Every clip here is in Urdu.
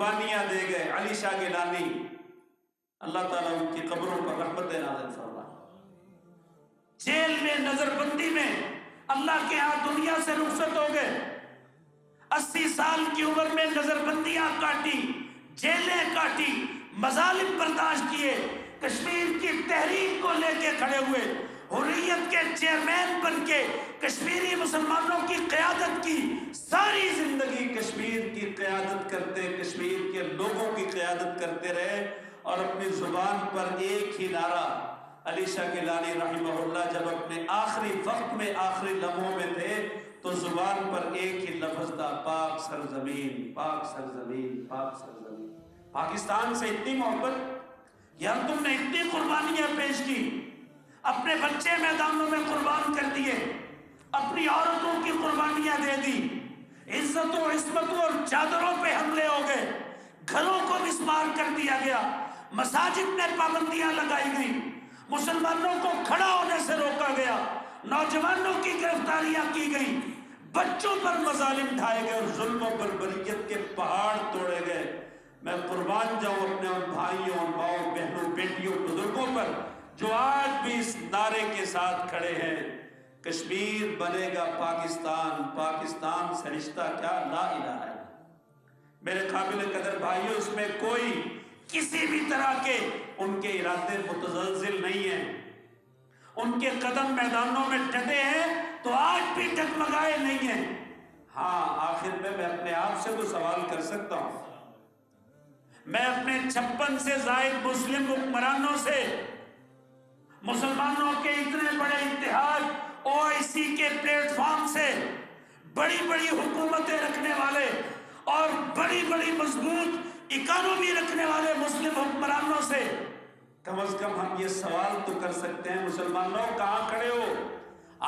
قربانیاں دے گئے، علی شاہ گیلانی، اللہ تعالیٰ ان کی قبروں پر رحمت نازل فرمائے۔ جیل میں نظر بندی میں اللہ کے ہاں دنیا سے رخصت ہو گئے، 80 سال کی عمر میں نظر بندیاں کاٹی، جیلیں کاٹی، مظالم برداشت کیے، کشمیر کی تحریک کو لے کے کھڑے ہوئے، حریت کے چیئرمین بن کے کشمیری مسلمانوں کی قیادت کی، ساری زندگی کشمیر کی قیادت کرتے، کشمیر کے لوگوں کی قیادت کرتے رہے، اور اپنی زبان پر ایک ہی نعرہ، علی شاہ گیلانی رحمہ اللہ جب اپنے آخری وقت میں آخری لمحوں میں تھے تو زبان پر ایک ہی لفظ تھا، پاک سرزمین، پاک سرزمین، پاک سرزمین۔ پاکستان سے اتنی محبت، یار تم نے اتنی قربانیاں پیش کی، اپنے بچے میدانوں میں قربان کر دیے، اپنی عورتوں کی قربانیاں دے دی، عزتوں عصمتوں اور چادروں پہ حملے ہو گئے، گھروں کو مسمار کر دیا گیا، مساجد میں پابندیاں لگائی گئی، مسلمانوں کو کھڑا ہونے سے روکا گیا، نوجوانوں کی گرفتاریاں کی گئی، بچوں پر مظالم ڈھائے گئے اور ظلموں پر بریت کے پہاڑ توڑے گئے۔ میں قربان جاؤں اپنے ان بھائیوں، ماؤں، بہنوں، بیٹیوں، بزرگوں پر جو آج بھی اس نعرے کے ساتھ کھڑے ہیں، کشمیر بنے گا پاکستان، پاکستان سے رشتہ کیا، لا الہ الا اللہ۔ میرے قابل قدر بھائیوں، اس میں کوئی کسی بھی طرح کے ان کے ارادے متزلزل نہیں ہیں، ان کے قدم میدانوں میں ڈٹے ہیں تو آج بھی ڈگمگائے نہیں ہیں۔ ہاں آخر میں اپنے آپ سے تو سوال کر سکتا ہوں، میں اپنے 56 سے زائد مسلم حکمرانوں سے، مسلمانوں کے اتنے بڑے اتحاد OIC کے پلیٹ فارم سے، بڑی بڑی حکومتیں رکھنے والے اور بڑی بڑی مضبوط اکانومی رکھنے والے مسلم حکمرانوں سے کم از کم ہم یہ سوال تو کر سکتے ہیں، مسلمانوں کہاں کھڑے ہو؟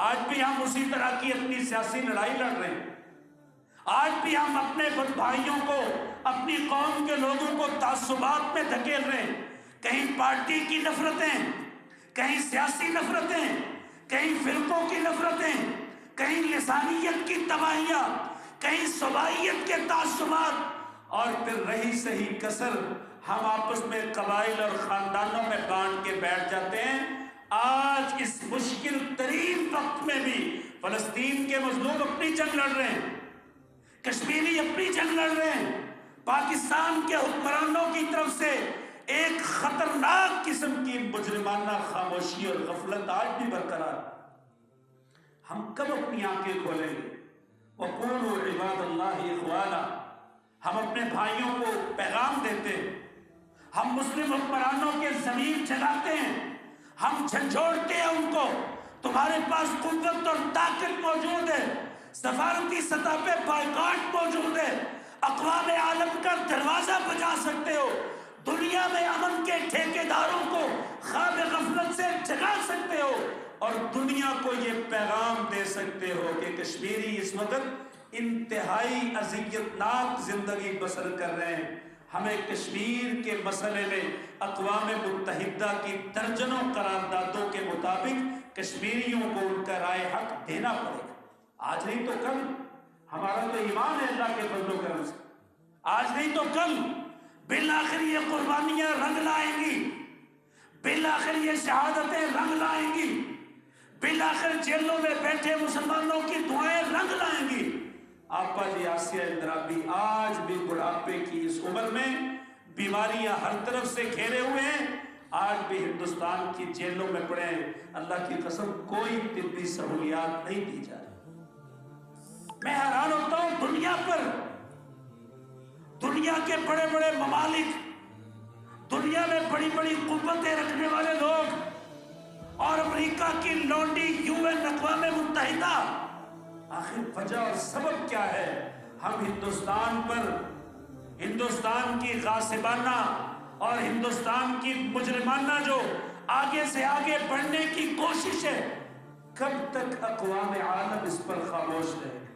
آج بھی ہم اسی طرح کی اپنی سیاسی لڑائی لڑ رہے ہیں، آج بھی ہم اپنے بھائیوں کو، اپنی قوم کے لوگوں کو تعصبات میں دھکیل رہے ہیں، کہیں پارٹی کی نفرتیں، کہیں سیاسی نفرتیں، کہیں فرقوں کی نفرتیں، کہیں لسانیت کی تباہیاں، کہیں صوبائیت کے تعصبات، اور پھر رہی صحیح کسر ہم آپس میں قبائل اور خاندانوں میں بانٹ کے بیٹھ جاتے ہیں۔ آج اس مشکل ترین وقت میں بھی فلسطین کے مظلوم اپنی جنگ لڑ رہے ہیں، کشمیری اپنی جنگ لڑ رہے ہیں، پاکستان کے حکمرانوں کی طرف سے ایک خطرناک قسم کی مجرمانہ خاموشی اور غفلت آج بھی برقرار ہے۔ ہم کب اپنی آنکھیں کھولیں گے؟ وَقُولُوا عِبَادَ اللَّهِ إِخْوَانًا، ہم اپنے بھائیوں کو پیغام دیتے ہیں، ہم مسلم حکمرانوں کے ضمیر جگاتے ہیں، ہم جھنجھوڑتے ہیں ان کو، تمہارے پاس قوت اور طاقت موجود ہے، سفارتی سطح پہ بائیکاٹ موجود ہے، اقوام عالم کا دروازہ بجا سکتے ہو، دنیا میں امن کے ٹھیکیداروں کو خواب غفلت سے جگا سکتے ہو، اور دنیا کو یہ پیغام دے سکتے ہو کہ کشمیری اس وقت انتہائی اذیتناک زندگی بسر کر رہے ہیں، ہمیں کشمیر کے مسئلے میں اقوام متحدہ کی درجنوں قراردادوں کے مطابق کشمیریوں کو ان کا رائے حق دینا پڑے گا۔ آج نہیں تو کل، ہمارا تو ایمان ہے اللہ کے فضل و کرم سے، آج نہیں تو کل بالآخر یہ قربانیاں رنگ لائیں گی، بالآخر یہ شہادتیں رنگ لائیں گی، بالآخر جیلوں میں بیٹھے مسلمانوں کی دعائیں رنگ لائیں گی۔ آپا جی آسیہ اندرابی آج بھی بڑھاپے کی اس عمر میں بیماریاں ہر طرف سے گھیرے ہوئے ہیں، آج بھی ہندوستان کی جیلوں میں پڑے ہیں، اللہ کی قسم کوئی طبی سہولیات نہیں دی جا رہی۔ میں حیران ہوتا ہوں دنیا کے بڑے بڑے ممالک، دنیا میں بڑی بڑی قوتیں رکھنے والے لوگ، اور امریکہ کی لونڈی UN اقوام متحدہ، آخر وجہ اور سبب کیا ہے؟ ہم ہندوستان پر، ہندوستان کی غاصبانہ اور ہندوستان کی مجرمانہ جو آگے سے آگے بڑھنے کی کوشش ہے، کب تک اقوام عالم اس پر خاموش رہے گا؟